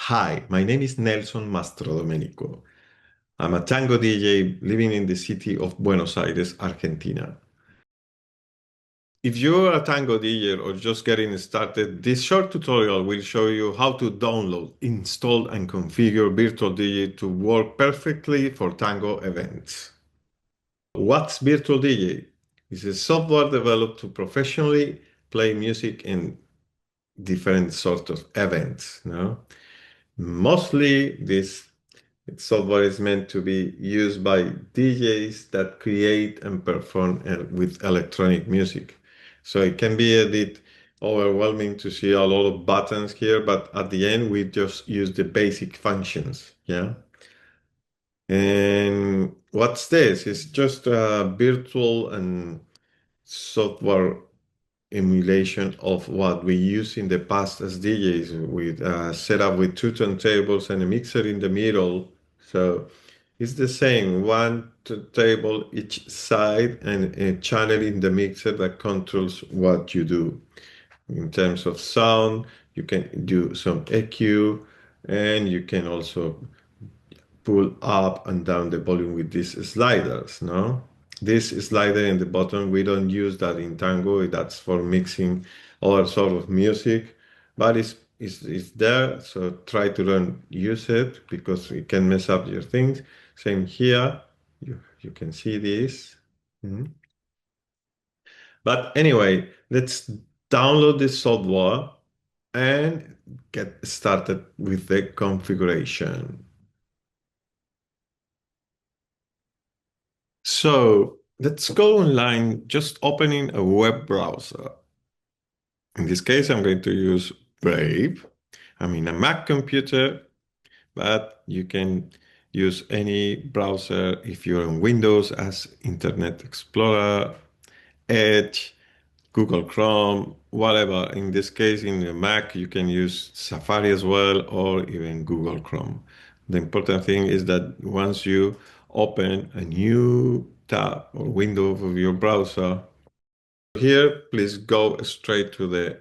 Hi, my name is Nelson Mastrodomenico. I'm a tango DJ living in the city of Buenos Aires, Argentina. If you're a tango DJ or just getting started, this short tutorial will show you how to download, install, and configure Virtual DJ to work perfectly for tango events. What's Virtual DJ? It's a software developed to professionally play music in different sorts of events. No? Mostly this software is meant to be used by DJs that create and perform with electronic music. So it can be a bit overwhelming to see a lot of buttons here, but at the end we just use the basic functions. Yeah. And what's this? It's just a virtual and software emulation of what we used in the past as DJs with setup with two turntables and a mixer in the middle. So it's the same, one turntable each side and a channel in the mixer that controls what you do. In terms of sound, you can do some EQ and you can also pull up and down the volume with these sliders, no? This slider in the bottom, we don't use that in tango. That's for mixing other sort of music, but it's there. So try to learn use it because it can mess up your things. Same here. You can see this. Mhm. But anyway, let's download this software and get started with the configuration. So let's go online, just opening a web browser. In this case, I'm going to use Brave. I'm in a Mac computer, but you can use any browser if you're on Windows as Internet Explorer, Edge, Google Chrome, whatever. In this case, in the Mac, you can use Safari as well, or even Google Chrome. The important thing is that once you open a new tab or window of your browser, here, please go straight to the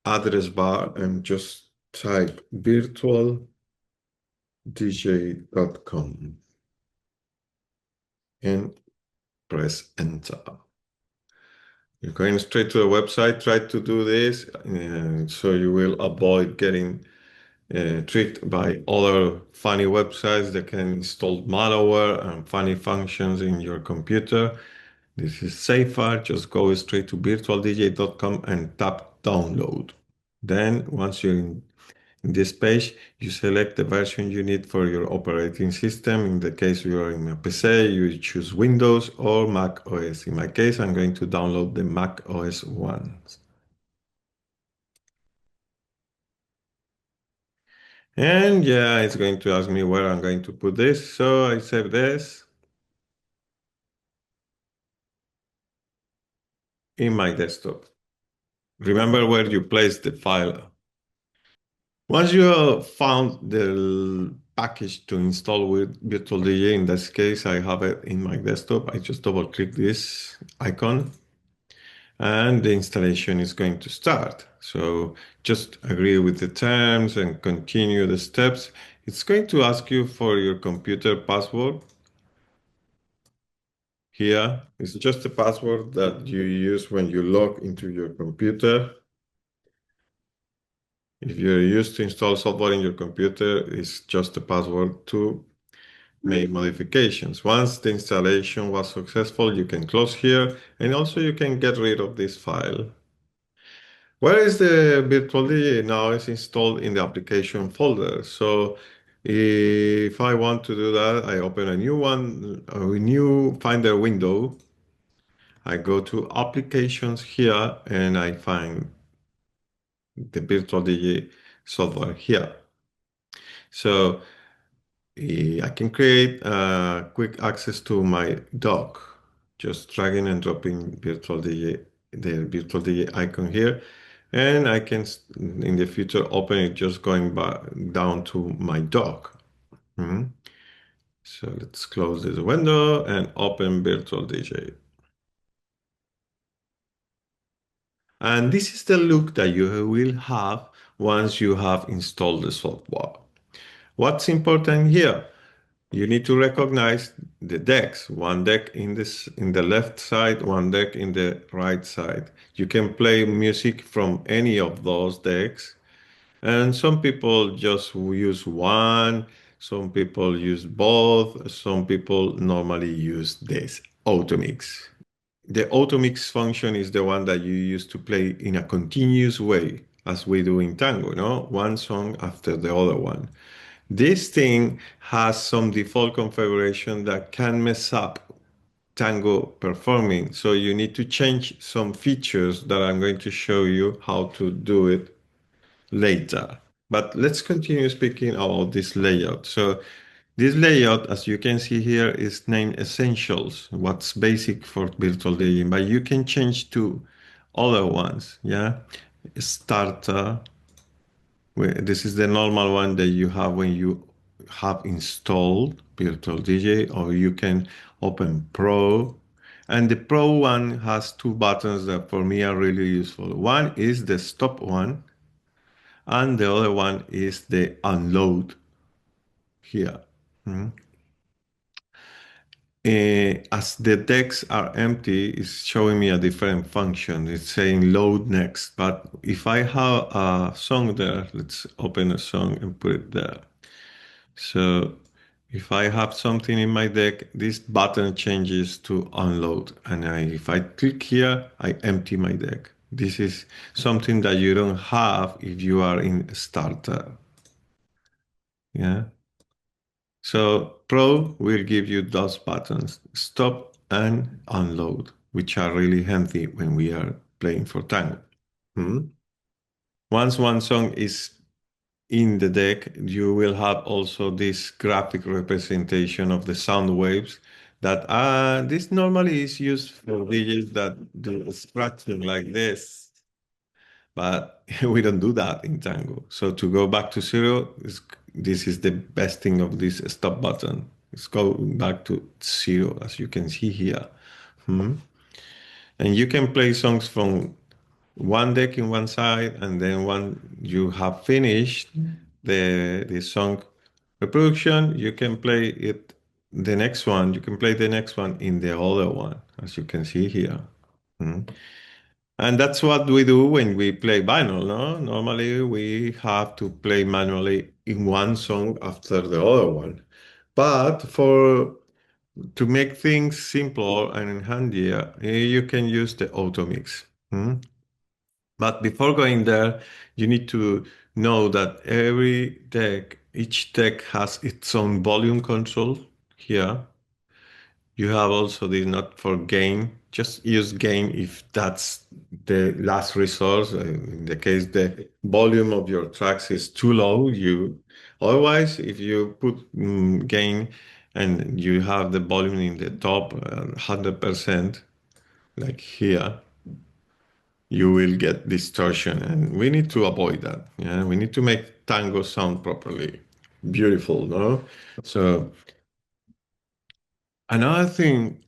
address bar and just type virtualdj.com and press enter. You're going straight to the website. Try to do this so you will avoid getting tricked by other funny websites that can install malware and funny functions in your computer. This is safer. Just go straight to virtualdj.com and tap download. Then once you're in this page, you select the version you need for your operating system. In the case you are in a PC, you choose Windows or Mac OS. In my case, I'm going to download the Mac OS one. And yeah, it's going to ask me where I'm going to put this. So I save this in my desktop. Remember where you place the file. Once you have found the package to install with Virtual DJ, in this case, I have it in my desktop. I just double click this icon and the installation is going to start. So just agree with the terms and continue the steps. It's going to ask you for your computer password. Here is just the password that you use when you log into your computer. If you're used to install software in your computer, it's just a password to make modifications. Once the installation was successful, you can close here and also you can get rid of this file. Where is the virtual DJ? Now it's installed in the application folder. So if I want to do that, I open a new one, a new Finder window. I go to applications here and I find the virtual DJ software here. So I can create quick access to my dock, just dragging and dropping virtual DJ, the virtual DJ icon here. And I can, in the future, open it just going back down to my dock. Mhm. So let's close this window and open Virtual DJ. And this is the look that you will have once you have installed the software. What's important here? You need to recognize the decks, one deck in this in the left side, one deck in the right side. You can play music from any of those decks, and some people just use one, some people use both, some people normally use this automix. The automix function is the one that you use to play in a continuous way, as we do in tango, no? One song after the other one. This thing has some default configuration that can mess up tango performing. So you need to change some features that I'm going to show you how to do it later. But let's continue speaking about this layout. So this layout, as you can see here, is named Essentials, what's basic for virtual DJing, but you can change to other ones, yeah? Starter, this is the normal one that you have when you have installed Virtual DJ, or you can open Pro. And the Pro one has two buttons that for me are really useful. One is the stop one, and the other one is the unload here. Mm. As the decks are empty, it's showing me a different function. It's saying load next. But if I have a song there, let's open a song and put it there. So if I have something in my deck, this button changes to unload. And if I click here, I empty my deck. This is something that you don't have if you are in starter. Yeah. So Pro will give you those buttons, stop and unload, which are really handy when we are playing for tango. Hmm? Once one song is in the deck, you will have also this graphic representation of the sound waves that this normally is used for DJs that do scratching like this, but we don't do that in Tango. So to go back to zero, this is the best thing of this stop button. It's going back to zero, as you can see here. Hmm? And you can play songs from one deck in one side, and then when you have finished the song reproduction, you can play it the next one. You can play the next one in the other one, as you can see here. Mm. And that's what we do when we play vinyl, no? Normally we have to play manually in one song after the other one. But for to make things simpler and handier, you can use the automix. Mm. But before going there, you need to know that each deck has its own volume control here. You have also the not for gain. Just use gain if that's the last resource. In the case the volume of your tracks is too low, you otherwise if you put gain and you have the volume in the top 100%, like here, you will get distortion, and we need to avoid that. Yeah, we need to make tango sound properly beautiful, no? So another thing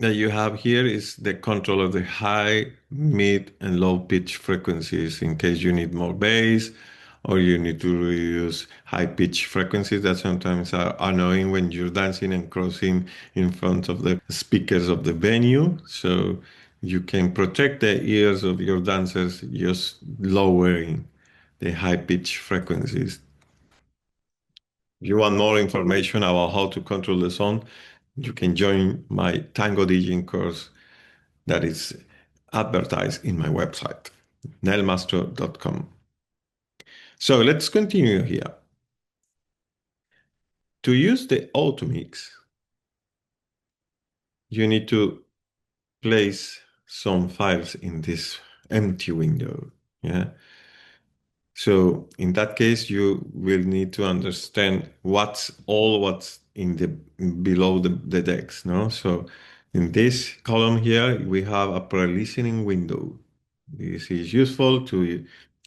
that you have here is the control of the high, mid, and low pitch frequencies in case you need more bass or you need to reduce high pitch frequencies that sometimes are annoying when you're dancing and crossing in front of the speakers of the venue. So you can protect the ears of your dancers just lowering the high pitch frequencies. If you want more information about how to control the sound, you can join my Tango DJing course that is advertised in my website, nelmastro.com. So let's continue here. To use the automix, you need to place some files in this empty window. Yeah. So in that case, you will need to understand what's in the below the decks. No. So in this column here, we have a pre-listening window. This is useful to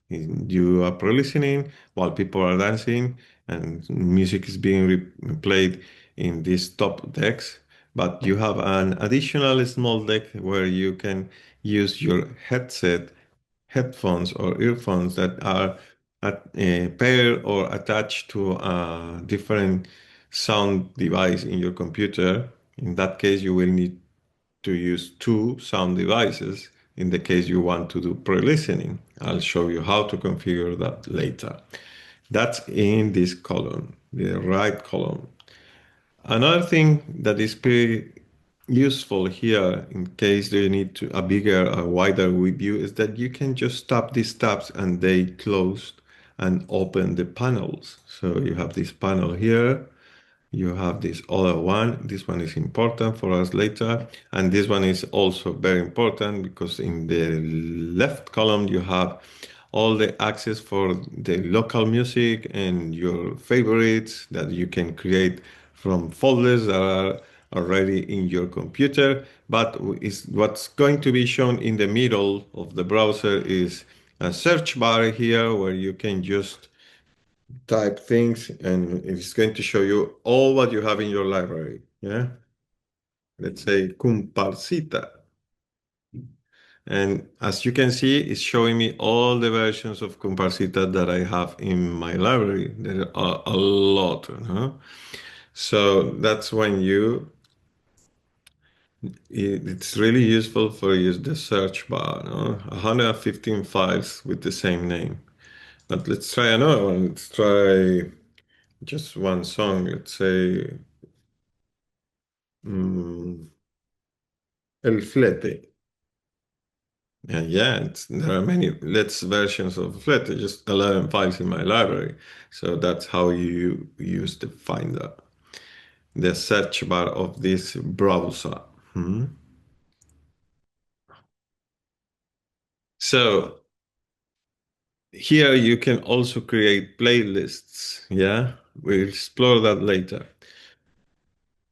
you are pre-listening while people are dancing and music is being played in these top decks. But you have an additional small deck where you can use your headset headphones or earphones that are paired or attached to a different sound device in your computer, in that case, you will need to use two sound devices in the case you want to do pre-listening. I'll show you how to configure that later. That's in this column, the right column. Another thing that is pretty useful here in case you need to a bigger, a wider view is that you can just tap these tabs and they close and open the panels. So you have this panel here, you have this other one. This one is important for us later. And this one is also very important because in the left column, you have all the access for the local music and your favorites that you can create from folders that are already in your computer. But is what's going to be shown in the middle of the browser is a search bar here where you can just type things and it's going to show you all what you have in your library. Yeah. Let's say Comparsita. And as you can see, it's showing me all the versions of Comparsita that I have in my library. There are a lot. Huh? So that's when it's really useful for use the search bar. No? 115 files with the same name. But let's try another one. Let's try just one song. Let's say mm, El Flete. Yeah, there are many let's versions of Flutter, just 11 files in my library. So that's how you use the Finder, the search bar of this browser. Hmm. So here you can also create playlists. Yeah, we'll explore that later.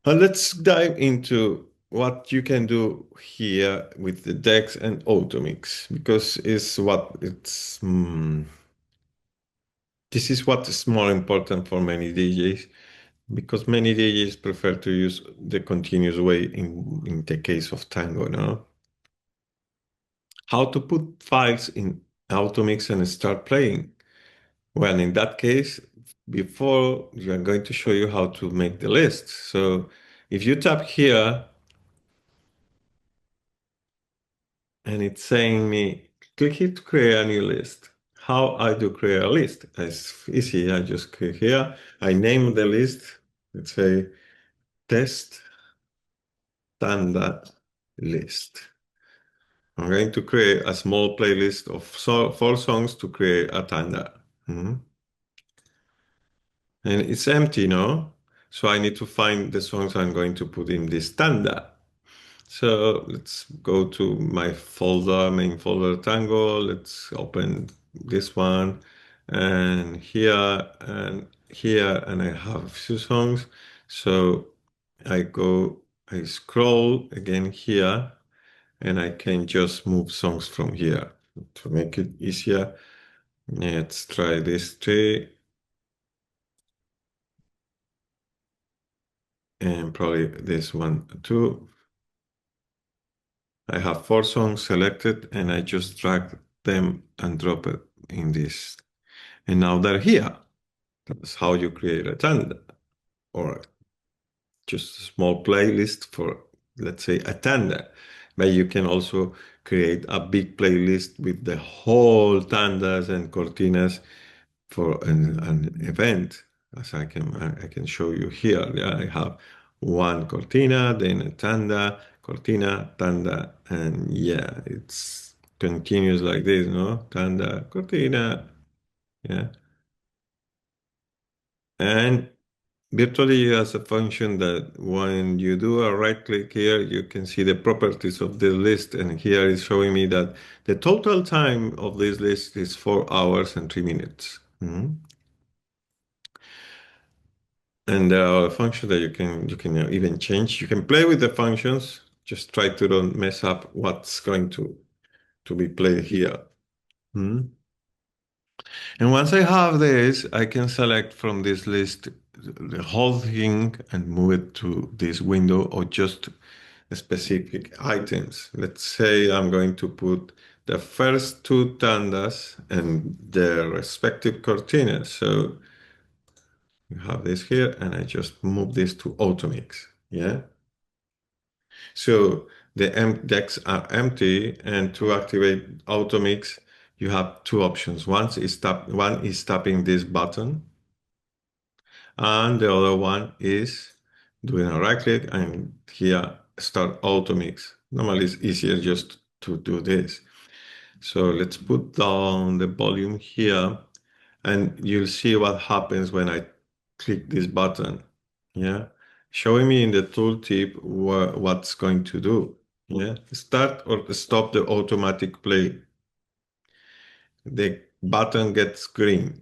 Let's dive into what you can do here with the Dex and Automix because this is what is more important for many DJs because many DJs prefer to use the continuous way in the case of Tango, no? How to put files in Automix and start playing? Well, in that case, before we are going to show you how to make the list. So if you tap here and it's saying me, click here to create a new list. How I do create a list? It's easy. I just click here. I name the list. Let's say test standard list. I'm going to create a small playlist of 4 songs to create a tanda. Mhm. And it's empty, no? So I need to find the songs I'm going to put in this tanda. So let's go to my folder, main folder Tango. Let's open this one and here, and I have a few songs. So I scroll again here, and I can just move songs from here to make it easier. Let's try this tree and probably this one too. I have 4 songs selected and I just drag them and drop it in this. And now they're here. That's how you create a tanda or just a small playlist for, let's say, a tanda. But you can also create a big playlist with the whole tandas and cortinas for an event, as I can show you here. Yeah, I have one cortina, then a tanda, cortina, tanda, and yeah, it's continuous like this, no? Tanda, cortina, yeah. And virtually has a function that when you do a right click here, you can see the properties of the list. And here is showing me that the total time of this list is 4 hours and 3 minutes. Mhm. And there are functions that you can even change. You can play with the functions. Just try to don't mess up what's going to be played here. Hmm. And once I have this, I can select from this list the whole thing and move it to this window or just specific items. Let's say I'm going to put the first two tandas and their respective cortinas. So you have this here, and I just move this to automix. Yeah. So the decks are empty, and to activate automix, you have two options. One is tapping this button, and the other one is doing a right click and here start automix. Normally it's easier just to do this. So let's put down the volume here, and you'll see what happens when I click this button. Yeah, showing me in the tooltip what's going to do. Yeah, start or stop the automatic play. The button gets green,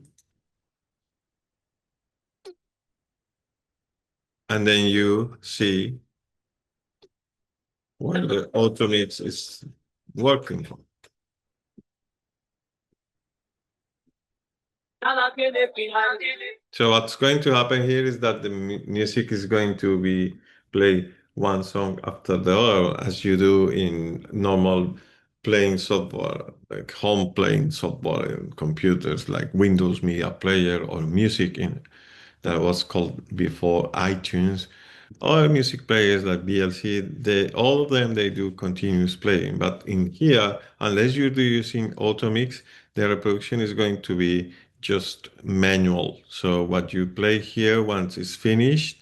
and then you see where the automix is working. So what's going to happen here is that the music is going to be play one song after the other, as you do in normal playing software, like home playing software in computers like Windows Media Player or Music in that was called before iTunes. Other music players like VLC, all of them they do continuous playing. But in here, unless you're using Automix, the reproduction is going to be just manual. So what you play here once it's finished,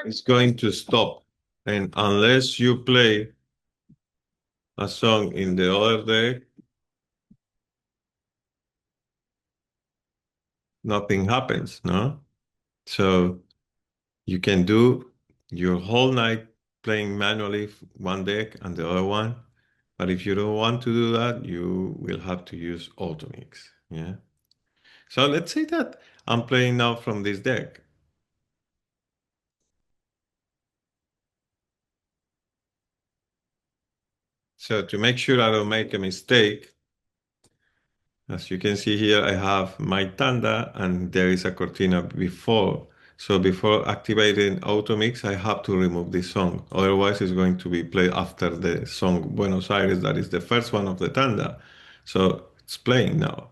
it's going to stop. And unless you play a song in the other deck, nothing happens, no? So you can do your whole night playing manually one deck and the other one. But if you don't want to do that, you will have to use automix. Yeah. So let's say that I'm playing now from this deck. So to make sure I don't make a mistake, as you can see here, I have my tanda and there is a cortina before. So before activating automix, I have to remove this song. Otherwise, it's going to be played after the song Buenos Aires, that is the first one of the tanda. So it's playing now.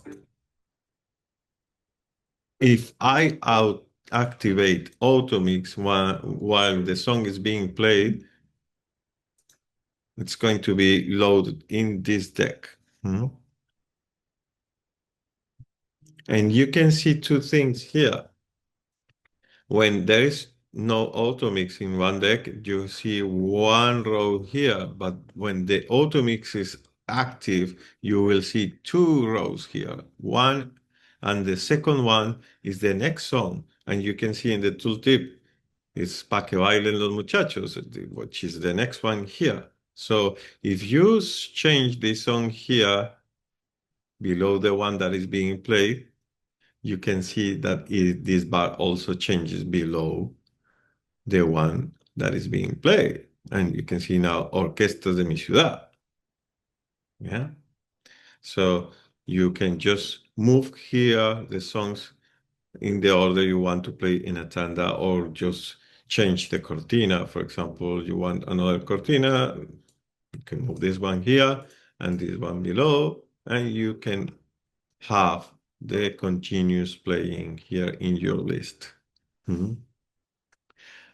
If I activate automix while the song is being played, it's going to be loaded in this deck. Hmm? And you can see two things here. When there is no automix in one deck, you see one row here, but when the automix is active, you will see two rows here. One, and the second one is the next song. And you can see in the tooltip, it's Pa que bailen los muchachos, which is the next one here. So if you change this song here below the one that is being played, you can see that this bar also changes below the one that is being played. And you can see now Orquestas de mi ciudad. Yeah. So you can just move here the songs in the order you want to play in a tanda, or just change the cortina. For example, you want another cortina, you can move this one here and this one below, and you can have the continuous playing here in your list. Mhm.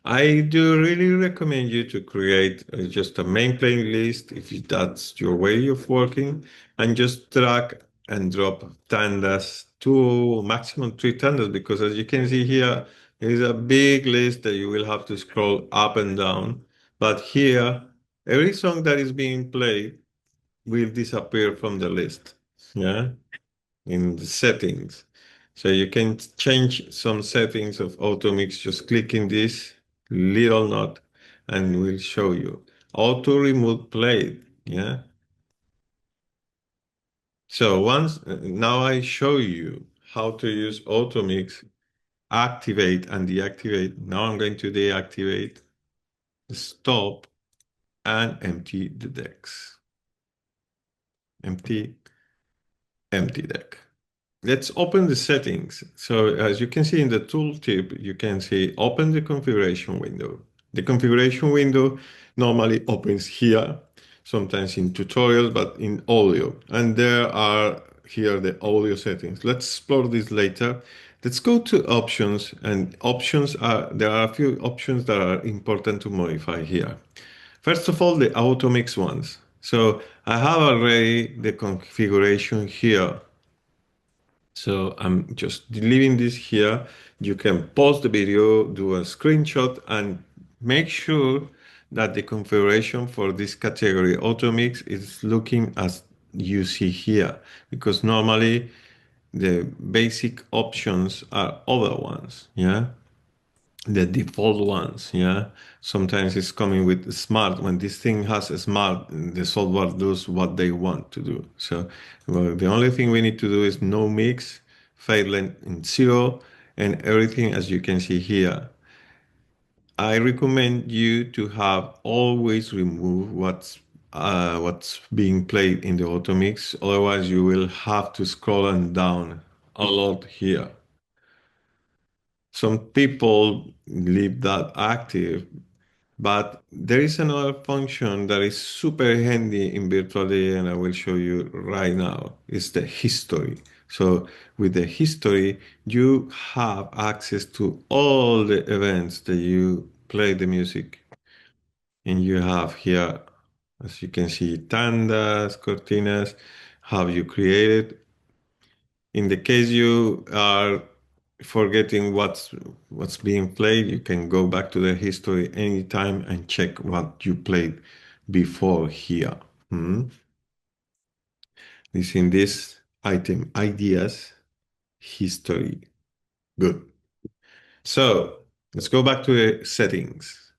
I do really recommend you to create just a main playlist if that's your way of working, and just drag and drop tandas, two, maximum three tandas, because as you can see here, there is a big list that you will have to scroll up and down. But here, every song that is being played will disappear from the list. Yeah, in the settings. So you can change some settings of automix just clicking this little knot and will show you. Auto remove play. Yeah. So now I show you how to use automix, activate and deactivate. Now I'm going to deactivate, stop, and empty the decks. Empty, empty deck. Let's open the settings. So as you can see in the tooltip, you can see open the configuration window. The configuration window normally opens here, sometimes in tutorials, but in audio. And there are here the audio settings. Let's explore this later. Let's go to options, and options are, there are a few options that are important to modify here. First of all, the automix ones. So I have already the configuration here. So I'm just leaving this here. You can pause the video, do a screenshot, and make sure that the configuration for this category automix is looking as you see here, because normally the basic options are other ones, yeah, the default ones, yeah. Sometimes it's coming with smart. When this thing has a smart, the software does what they want to do. So well, the only thing we need to do is no mix, fade length in 0, and everything as you can see here. I recommend you to have always remove what's being played in the auto mix. Otherwise you will have to scroll and down a lot here. Some people leave that active, but there is another function that is super handy in Virtual and I will show you right now. It's the history. So with the history, you have access to all the events that you play the music. And you have here, as you can see, tandas, cortinas, how you created. In the case you are forgetting what's being played, you can go back to the history anytime and check what you played before here. Hmm? This in this item, ideas, history. Good. So let's go back to the settings.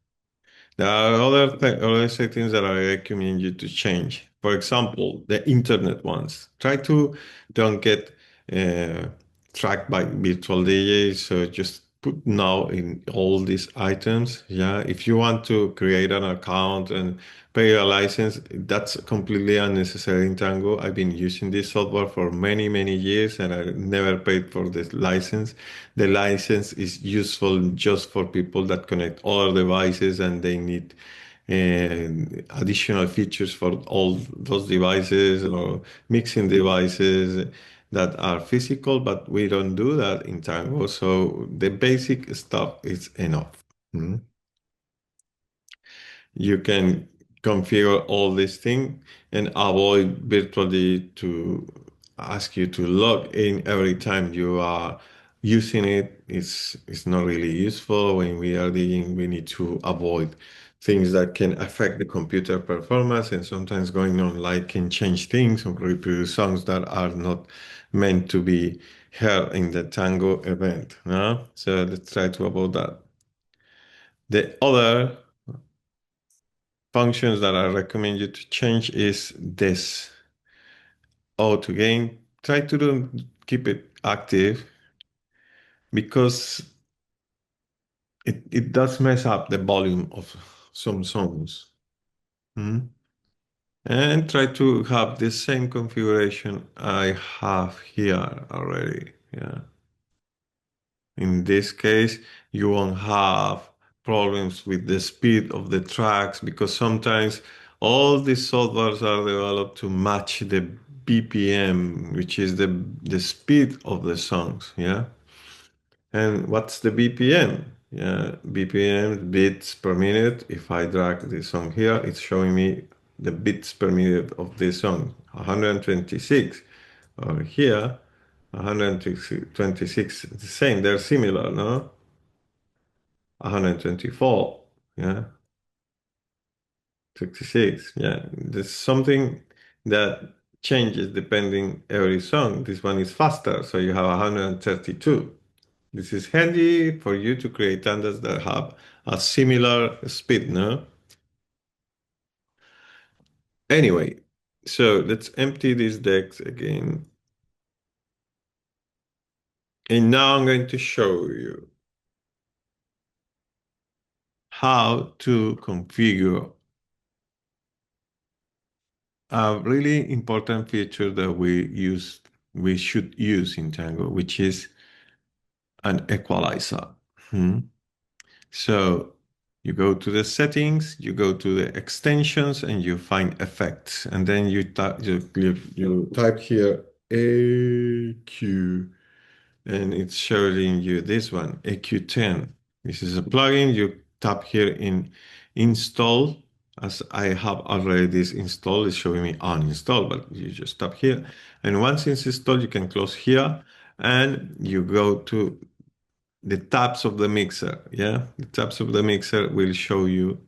There are other settings that I recommend you to change. For example, the internet ones. Try to don't get uh, tracked by virtual DJs. So just put now in all these items. Yeah, if you want to create an account and pay a license, that's completely unnecessary in Tango. I've been using this software for many, many years and I never paid for this license. The license is useful just for people that connect other devices and they need additional features for all those devices or mixing devices that are physical, but we don't do that in Tango. So the basic stuff is enough. Hmm? You can configure all these things and avoid virtually to ask you to log in every time you are using it. It's not really useful. When we are digging, we need to avoid things that can affect the computer performance, and sometimes going online can change things or reproduce songs that are not meant to be heard in the Tango event. So let's try to avoid that. The other functions that I recommend you to change is this auto gain. Try to don't keep it active because it does mess up the volume of some songs. Hmm? And try to have the same configuration I have here already. Yeah. In this case, you won't have problems with the speed of the tracks because sometimes all these softwares are developed to match the BPM, which is the speed of the songs. Yeah. And what's the BPM? Yeah, BPM, beats per minute. If I drag the song here, it's showing me the beats per minute of this song, 126. Or here, 126, the same, they're similar, no? 124, yeah, 66, yeah. There's something that changes depending every song. This one is faster, so you have 132. This is handy for you to create tandas that have a similar speed, no? Anyway, so let's empty these decks again. And now I'm going to show you how to configure a really important feature that we should use in Tango, which is an equalizer. Hmm? So You go to the settings, you go to the extensions, and you find effects. And then you type here AQ, and it's showing you this one, AQ10. This is a plugin. You tap here in install. As I have already this installed, it's showing me uninstall, but you just tap here. And once it's installed, you can close here and you go to the tabs of the mixer. Yeah, the tabs of the mixer will show you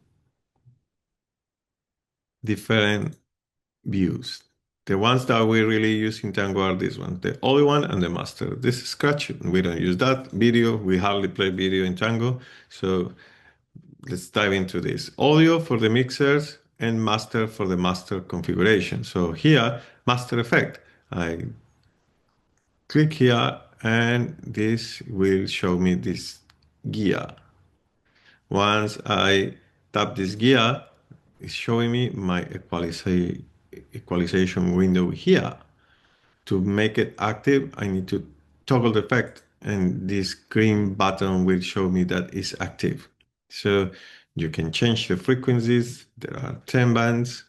different views. The ones that we really use in Tango are these ones, the audio one and the master. This is scratch, we don't use that. Video, we hardly play video in Tango. So let's dive into this. Audio for the mixers and master for the master configuration. So here, master effect. I click here and this will show me this gear. Once I tap this gear, it's showing me my equalization window here. To make it active, I need to toggle the effect, and this green button will show me that it's active. So you can change the frequencies. There are 10 bands.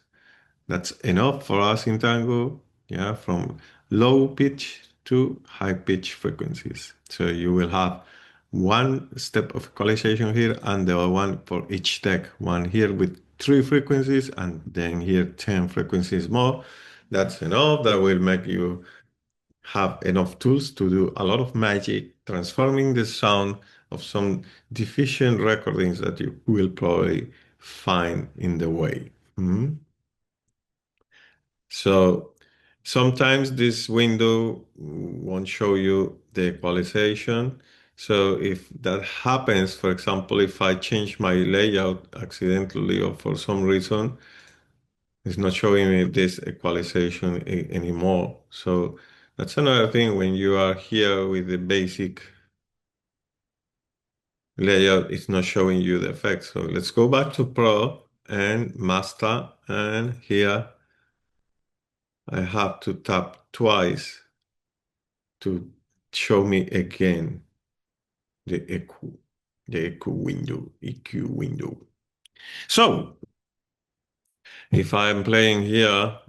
That's enough for us in Tango, yeah, from low pitch to high pitch frequencies. So you will have one step of equalization here and the other one for each deck. One here with 3 frequencies and then here 10 frequencies more. That's enough. That will make you have enough tools to do a lot of magic, transforming the sound of some deficient recordings that you will probably find in the way. Mhm. So sometimes this window won't show you the equalization. So if that happens, for example, if I change my layout accidentally or for some reason, it's not showing me this equalization anymore. So that's another thing when you are here with the basic layout, it's not showing you the effect. So let's go back to Pro and Master, and here I have to tap twice to show me again the EQ window. So if I'm playing here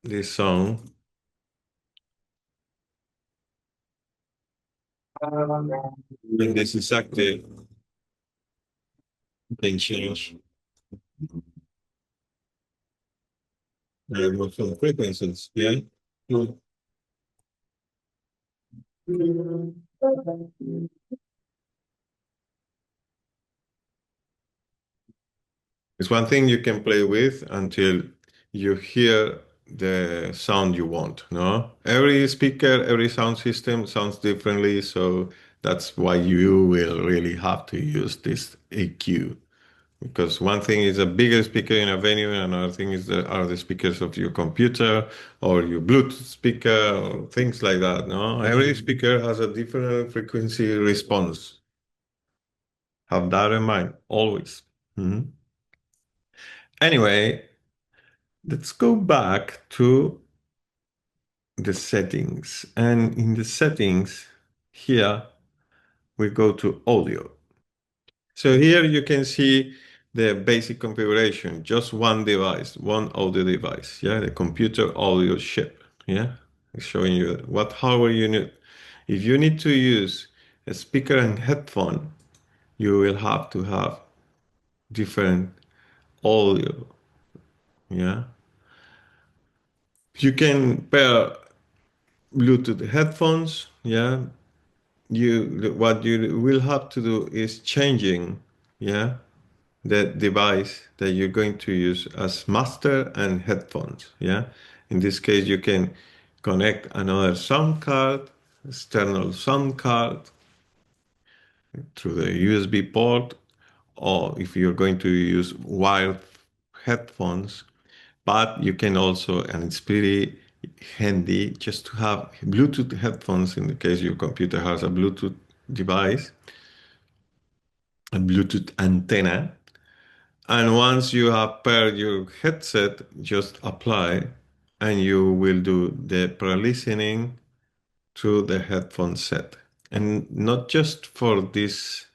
this song, when this is active, then change move from frequencies. Yeah. It's one thing you can play with until you hear the sound you want, no? Every speaker, every sound system sounds differently, so that's why you will really have to use this EQ. Because one thing is a bigger speaker in a venue, and another thing is are the speakers of your computer or your Bluetooth speaker or things like that, no? Every speaker has a different frequency response. Have that in mind, always. Mhm. Anyway, let's go back to the settings. And in the settings, here we go to audio. So here you can see the basic configuration, just one device, one audio device. Yeah, the computer audio chip. Yeah, it's showing you what hardware you need. If you need to use a speaker and headphone, you will have to have different audio. Yeah, you can pair Bluetooth headphones. Yeah, you what you will have to do is changing, yeah, the device that you're going to use as master and headphones. Yeah, in this case you can connect another sound card, external sound card through the USB port, or if you're going to use wired headphones. But you can also, and it's pretty handy just to have Bluetooth headphones in the case your computer has a Bluetooth device, a Bluetooth antenna. And once you have paired your headset, just apply and you will do the pre-listening to the headphone set. And not just for this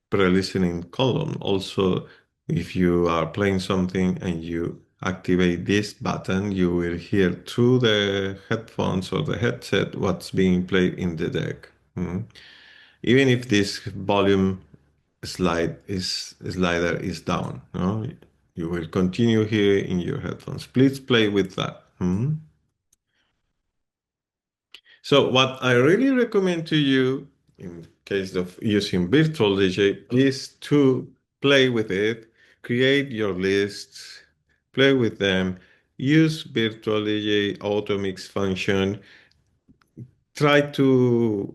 pre-listening column. Also, if you are playing something and you activate this button, you will hear through the headphones or the headset what's being played in the deck. Even if this volume slider is down, no? You will continue here in your headphones. Please play with that. So what I really recommend to you in case of using virtual DJ is to play with it, create your lists, play with them, use virtual DJ automix function, try to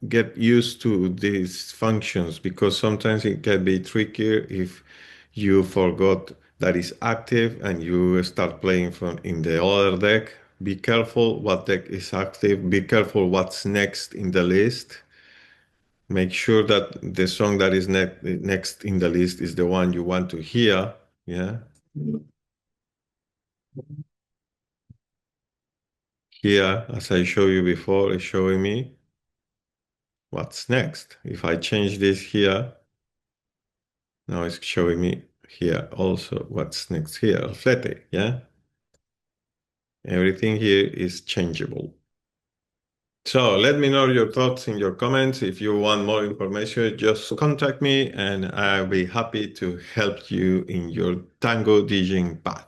get used to these functions because sometimes it can be trickier if you forgot that is active and you start playing from in the other deck. Be careful what deck is active. Be careful what's next in the list. Make sure that the song that is next in the list is the one you want to hear. Yeah. Here, as I showed you before, it's showing me what's next. If I change this here, now it's showing me here also what's next here, Alflete, yeah? Everything here is changeable. So let me know your thoughts in your comments. If you want more information, just contact me and I'll be happy to help you in your tango DJing path.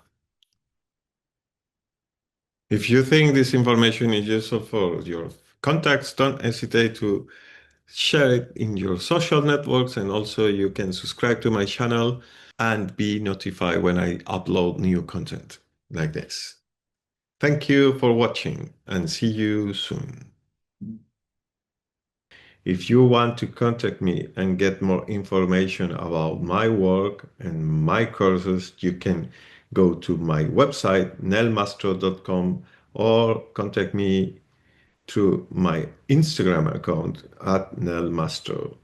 If you think this information is useful for your contacts, don't hesitate to share it in your social networks, and also you can subscribe to my channel and be notified when I upload new content like this. Thank you for watching and see you soon. If you want to contact me and get more information about my work and my courses, you can go to my website, nelmastro.com, or contact me through my Instagram account at nelmastro.